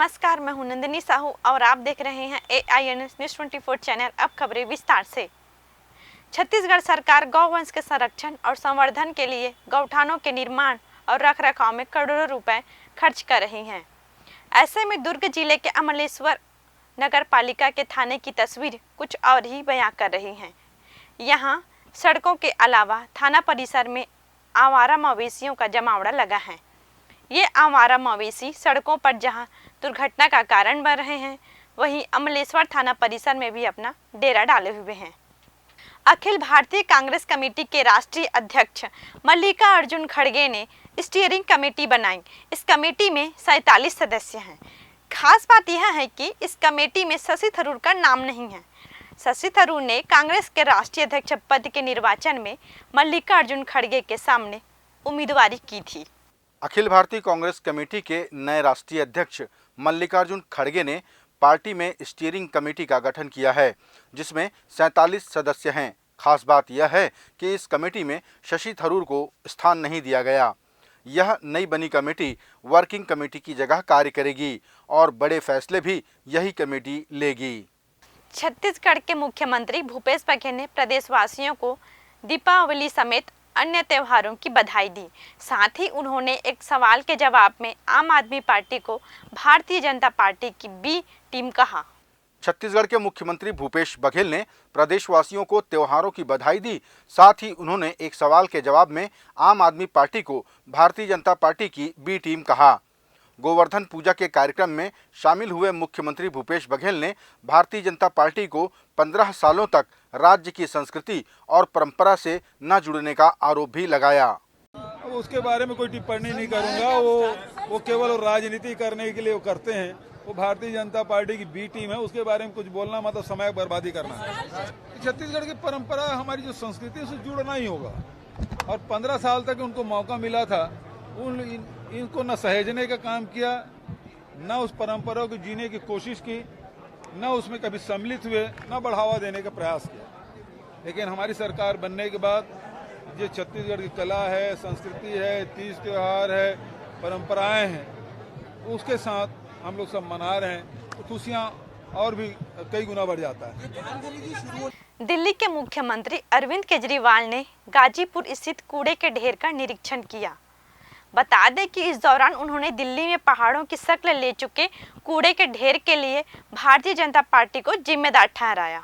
नमस्कार, मैं हूं नंदिनी साहू और आप देख रहे हैं AINS न्यूज़ 24 चैनल। अब खबरें विस्तार से। छत्तीसगढ़ सरकार गौवंश के संरक्षण और संवर्धन के लिए गौठानों के निर्माण और रखरखाव में करोड़ों रुपए खर्च कर रही है। ऐसे में दुर्ग जिले के अमलेश्वर नगर पालिका के थाने की तस्वीर कुछ और ही बयां कर रही है। यहाँ सड़कों के अलावा थाना परिसर में आवारा मवेशियों का जमावड़ा लगा है। ये आवारा मवेशी सड़कों पर जहां दुर्घटना का कारण बन रहे हैं, वहीं अमलेश्वर थाना परिसर में भी अपना डेरा डाले हुए हैं। अखिल भारतीय कांग्रेस कमेटी के राष्ट्रीय अध्यक्ष मल्लिकार्जुन खड़गे ने स्टीयरिंग कमेटी बनाई। इस कमेटी में 47 सदस्य हैं। खास बात यह है कि इस कमेटी में शशि थरूर का नाम नहीं है। शशि थरूर ने कांग्रेस के राष्ट्रीय अध्यक्ष पद के निर्वाचन में मल्लिकार्जुन खड़गे के सामने उम्मीदवारी की थी। अखिल भारतीय कांग्रेस कमेटी के नए राष्ट्रीय अध्यक्ष मल्लिकार्जुन खड़गे ने पार्टी में स्टीयरिंग कमेटी का गठन किया है, जिसमें 47 सदस्य हैं। खास बात यह है कि इस कमेटी में शशि थरूर को स्थान नहीं दिया गया। यह नई बनी कमेटी वर्किंग कमेटी की जगह कार्य करेगी और बड़े फैसले भी यही कमेटी लेगी। छत्तीसगढ़ के मुख्यमंत्री भूपेश बघेल ने प्रदेशवासियों को दीपावली समेत अन्य त्योहारों की बधाई दी। साथ ही उन्होंने एक सवाल के जवाब में आम आदमी पार्टी को भारतीय जनता पार्टी की बी टीम कहा। छत्तीसगढ़ के मुख्यमंत्री भूपेश बघेल ने प्रदेशवासियों को त्योहारों की बधाई दी। साथ ही उन्होंने एक सवाल के जवाब में आम आदमी पार्टी को भारतीय जनता पार्टी की बी टीम कहा। गोवर्धन पूजा के कार्यक्रम में शामिल हुए मुख्यमंत्री भूपेश बघेल ने भारतीय जनता पार्टी को 15 सालों तक राज्य की संस्कृति और परंपरा से न जुड़ने का आरोप भी लगाया। उसके बारे में कोई टिप्पणी नहीं करूंगा। वो केवल राजनीति करने के लिए वो करते हैं। वो भारतीय जनता पार्टी की बी टीम है। उसके बारे में कुछ बोलना मतलब समय बर्बादी करना है। छत्तीसगढ़ की परंपरा, हमारी जो संस्कृति है, उससे जुड़ना ही होगा। और 15 साल तक उनको मौका मिला था, इनको न सहेजने का काम किया, न उस परंपरा को जीने की कोशिश की, न उसमें कभी सम्मिलित हुए, न बढ़ावा देने का प्रयास किया। लेकिन हमारी सरकार बनने के बाद ये छत्तीसगढ़ की कला है, संस्कृति है, तीज त्योहार है, परंपराएं हैं, उसके साथ हम लोग सब मना रहे हैं, तो खुशियां और भी कई गुना बढ़ जाता है। दिल्ली के मुख्यमंत्री अरविंद केजरीवाल ने गाजीपुर स्थित कूड़े के ढेर का निरीक्षण किया। बता दें कि इस दौरान उन्होंने दिल्ली में पहाड़ों की शक्ल ले चुके कूड़े के ढेर के लिए भारतीय जनता पार्टी को जिम्मेदार ठहराया।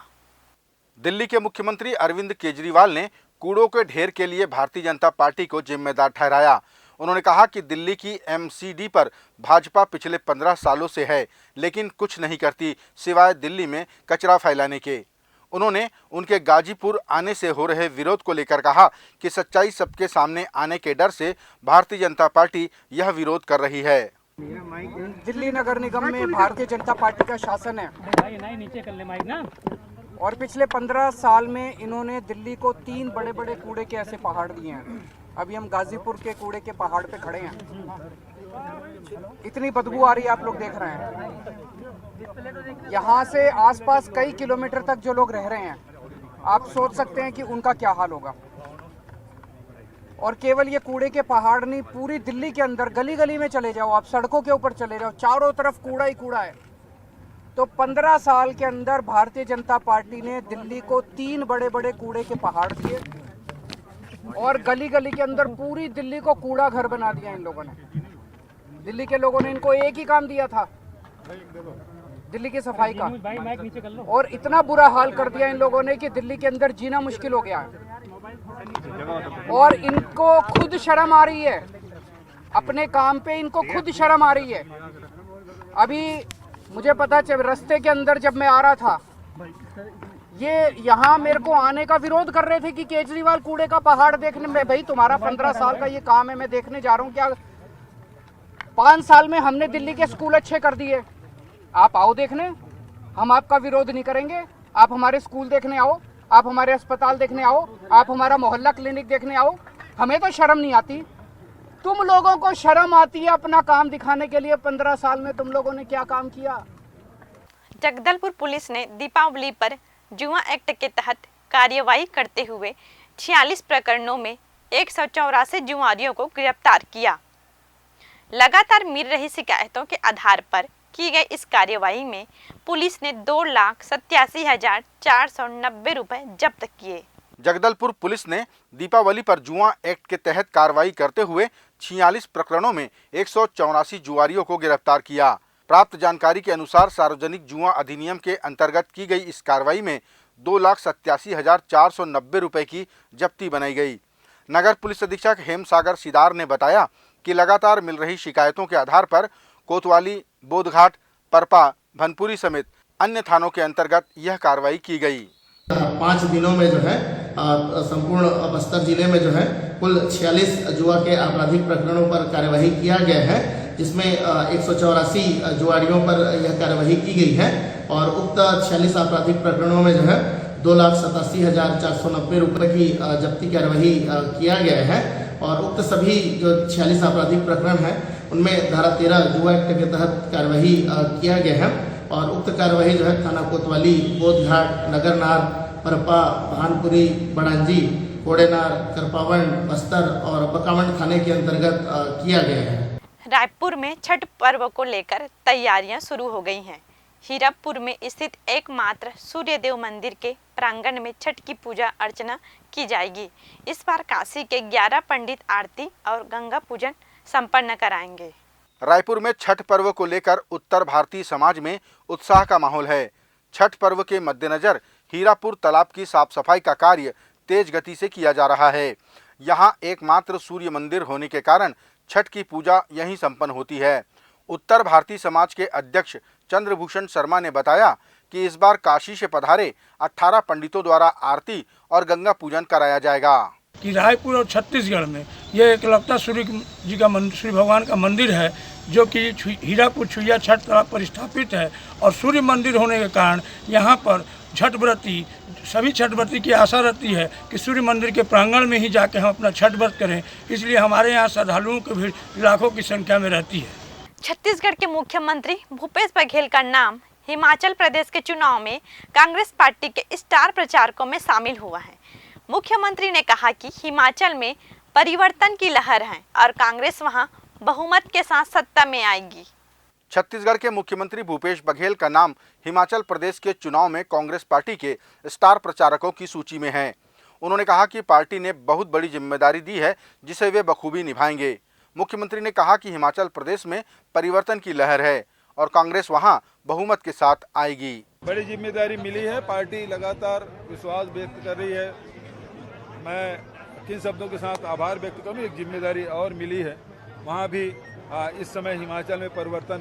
दिल्ली के मुख्यमंत्री अरविंद केजरीवाल ने कूड़ों के ढेर के लिए भारतीय जनता पार्टी को जिम्मेदार ठहराया। उन्होंने कहा कि दिल्ली की MCD पर भाजपा पिछले 15 सालों से है, लेकिन कुछ नहीं करती सिवाय दिल्ली में कचरा फैलाने के। उन्होंने उनके गाजीपुर आने से हो रहे विरोध को लेकर कहा कि सच्चाई सबके सामने आने के डर से भारतीय जनता पार्टी यह विरोध कर रही है। दिल्ली नगर निगम में भारतीय जनता पार्टी का शासन है और पिछले 15 साल में इन्होंने दिल्ली को 3 बड़े बड़े कूड़े के ऐसे पहाड़ दिए हैं। अभी हम गाजीपुर के कूड़े के पहाड़ पे खड़े हैं। इतनी बदबू आ रही है, आप लोग देख रहे हैं। यहाँ से आसपास कई किलोमीटर तक जो लोग रह रहे हैं, आप सोच सकते हैं कि उनका क्या हाल होगा। और केवल ये कूड़े के पहाड़ नहीं, पूरी दिल्ली के अंदर गली गली में चले जाओ, आप सड़कों के ऊपर चले जाओ, चारों तरफ कूड़ा ही कूड़ा है। तो 15 साल के अंदर भारतीय जनता पार्टी ने दिल्ली को 3 बड़े बड़े कूड़े के पहाड़ दिए और गली गली के अंदर पूरी दिल्ली को कूड़ा घर बना दिया इन लोगों ने। दिल्ली के लोगों ने इनको एक ही काम दिया था, दिल्ली की सफाई का, और इतना बुरा हाल कर दिया इन लोगों ने कि दिल्ली के अंदर जीना मुश्किल हो गया है। और इनको खुद शर्म आ रही है, अपने काम पे इनको खुद शर्म आ रही है। अभी मुझे पता चल, रास्ते के अंदर जब मैं आ रहा था, ये यहाँ मेरे को आने का विरोध कर रहे थे कि केजरीवाल कूड़े का पहाड़ देखने में। भाई तुम्हारा 15 साल का ये काम है, मैं देखने जा रहा हूँ। क्या 5 साल में हमने दिल्ली के स्कूल अच्छे कर दिए, आप आओ देखने, हम आपका विरोध नहीं करेंगे। आप हमारे स्कूल देखने आओ, आप हमारे अस्पताल देखने आओ, आप हमारा मोहल्ला क्लिनिक देखने आओ। हमें तो शर्म नहीं आती, तुम लोगों को शर्म आती है अपना काम दिखाने के लिए। 15 साल में तुम लोगों ने क्या काम किया। जगदलपुर पुलिस ने दीपावली पर जुआ एक्ट के तहत कार्यवाही करते हुए 46 प्रकरणों में 184 जुआरियों को गिरफ्तार किया। लगातार मिल रही शिकायतों के आधार पर की गई इस कार्यवाही में पुलिस ने 2,87,490 रुपए जब्त किए। जगदलपुर पुलिस ने दीपावली पर जुआ एक्ट के तहत कार्रवाई करते हुए 46 प्रकरणों में 184 जुआरियों को गिरफ्तार किया। प्राप्त जानकारी के अनुसार सार्वजनिक जुआ अधिनियम के अंतर्गत की गई इस कार्रवाई में 2,87,490 रुपए की जब्ती बनाई गई। नगर पुलिस अधीक्षक हेमसागर सिदार ने बताया कि लगातार मिल रही शिकायतों के आधार पर कोतवाली, बोधघाट, परपा, भनपुरी समेत अन्य थानों के अंतर्गत यह कार्रवाई की गई। 5 दिनों में जो है संपूर्ण बस्तर जिले में जो है कुल 46 जुआ के आपराधिक प्रकरणों पर कार्यवाही किया गया है, जिसमें 184 जुआरियों पर यह कार्यवाही की गई है और उक्त 46 आपराधिक प्रकरणों में जो है 2,87,490 रुपये की जब्ती कार्यवाही किया गया है और उक्त सभी जो 46 आपराधिक प्रकरण हैं उनमें धारा 13 जुआ एक्ट के तहत कार्यवाही किया गया है और उक्त कार्यवाही जो है थाना कोतवाली, बोधघाट, नगरनार, परपा, भानपुरी, बड़ांजी, कोडेनार, करपावन, बस्तर और बकावंड थाने के अंतर्गत किया गया है। रायपुर में छठ पर्व को लेकर तैयारियां शुरू हो गई हैं। हीरापुर में स्थित एकमात्र सूर्यदेव मंदिर के प्रांगण में छठ की पूजा अर्चना की जाएगी। इस बार काशी के 11 पंडित आरती और गंगा पूजन संपन्न कराएंगे। रायपुर में छठ पर्व को लेकर उत्तर भारतीय समाज में उत्साह का माहौल है। छठ पर्व के मद्देनजर हीरापुर तालाब की साफ सफाई का कार्य तेज गति से किया जा रहा है। यहाँ एकमात्र सूर्य मंदिर होने के कारण छठ की पूजा यहीं संपन्न होती है। उत्तर भारतीय समाज के अध्यक्ष चंद्रभूषण शर्मा ने बताया कि इस बार काशी से पधारे 18 पंडितों द्वारा आरती और गंगा पूजन कराया जाएगा। कि रायपुर और छत्तीसगढ़ में ये एकलौता सूर्य जी का सूर्य भगवान का मंदिर है, जो कि हीरापुर छुइया छठ तालाब पर स्थापित है और सूर्य मंदिर होने के कारण यहाँ पर छठ व्रती सभी छठ व्रती की आशा रहती है कि सूर्य मंदिर के प्रांगण में ही जाके हम अपना छठ व्रत करें। इसलिए हमारे यहाँ श्रद्धालुओं की भीड़ लाखों की संख्या में रहती है। छत्तीसगढ़ के मुख्यमंत्री भूपेश बघेल का नाम हिमाचल प्रदेश के चुनाव में कांग्रेस पार्टी के स्टार प्रचारकों में शामिल हुआ है। मुख्यमंत्री ने कहा कि हिमाचल में परिवर्तन की लहर है और कांग्रेस वहां बहुमत के साथ सत्ता में आएगी। छत्तीसगढ़ के मुख्यमंत्री भूपेश बघेल का नाम हिमाचल प्रदेश के चुनाव में कांग्रेस पार्टी के स्टार प्रचारकों की सूची में है। उन्होंने कहा कि पार्टी ने बहुत बड़ी जिम्मेदारी दी है, जिसे वे बखूबी निभाएंगे। मुख्यमंत्री ने कहा कि हिमाचल प्रदेश में परिवर्तन की लहर है और कांग्रेस वहां बहुमत के साथ आएगी। बड़ी जिम्मेदारी मिली है, पार्टी लगातार विश्वास व्यक्त कर रही है। मैं किन शब्दों के साथ आभार व्यक्त करूं, एक जिम्मेदारी और मिली है। वहां भी इस समय हिमाचल में परिवर्तन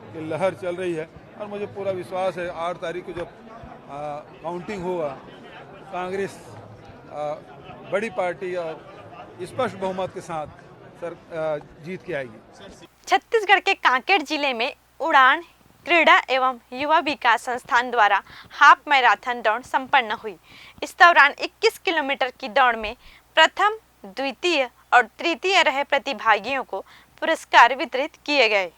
की लहर चल रही है और मुझे पूरा विश्वास है 8 तारीख को जब काउंटिंग होगा, कांग्रेस बड़ी पार्टी और स्पष्ट बहुमत के साथ जीत के आएगी। छत्तीसगढ़ के कांकेर जिले में उड़ान क्रीड़ा एवं युवा विकास संस्थान द्वारा हाफ मैराथन दौड़ संपन्न हुई। इस दौरान 21 किलोमीटर की दौड़ में प्रथम, द्वितीय और तृतीय रहे प्रतिभागियों को पुरस्कार वितरित किए गए।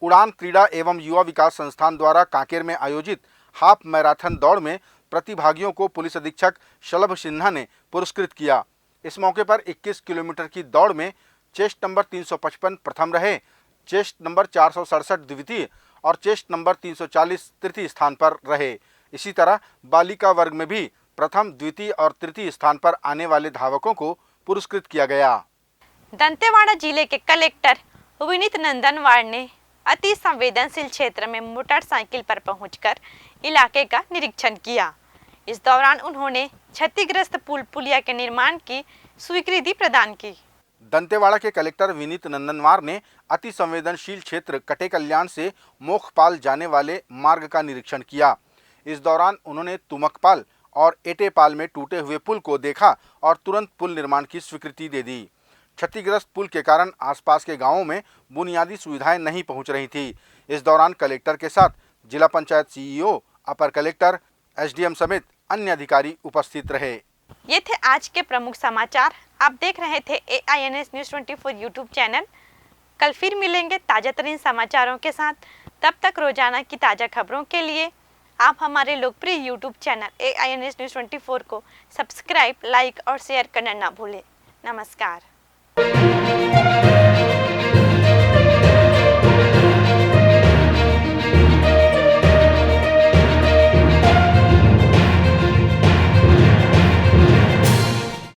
उड़ान क्रीड़ा एवं युवा विकास संस्थान द्वारा कांकेर में आयोजित हाफ मैराथन दौड़ में प्रतिभागियों को पुलिस अधीक्षक शलभ सिन्हा ने पुरस्कृत किया। इस मौके पर 21 किलोमीटर की दौड़ में चेस्ट नंबर 355 प्रथम रहे, चेस्ट नंबर 467 द्वितीय और चेस्ट नंबर 340 तृतीय स्थान पर रहे। इसी तरह बालिका वर्ग में भी प्रथम, द्वितीय और तृतीय स्थान पर आने वाले धावकों को पुरस्कृत किया गया। दंतेवाड़ा जिले के कलेक्टर विनीत नंदनवार ने अति संवेदनशील क्षेत्र में मोटरसाइकिल पर पहुंचकर इलाके का निरीक्षण किया। इस दौरान उन्होंने क्षतिग्रस्त पुल पुलिया के निर्माण की स्वीकृति प्रदान की। दंतेवाड़ा के कलेक्टर विनीत नंदनवार ने अति संवेदनशील क्षेत्र कटे कल्याण से मोखपाल जाने वाले मार्ग का निरीक्षण किया। इस दौरान उन्होंने तुमकपाल और एटेपाल में टूटे हुए पुल को देखा और तुरंत पुल निर्माण की स्वीकृति दे दी। क्षतिग्रस्त पुल के कारण आसपास के गांवों में बुनियादी सुविधाएं नहीं पहुंच रही थी। इस दौरान कलेक्टर के साथ जिला पंचायत सीईओ, अपर कलेक्टर, एसडीएम समेत अन्य अधिकारी उपस्थित रहे। ये थे आज के प्रमुख समाचार। आप देख रहे थे AINS News 24 यूट्यूब चैनल। कल फिर मिलेंगे ताजा तरीन समाचारों के साथ। तब तक रोजाना की ताज़ा खबरों के लिए आप हमारे लोकप्रिय यूट्यूब चैनल AINS News 24 को सब्सक्राइब, लाइक और शेयर करना ना भूलें। नमस्कार।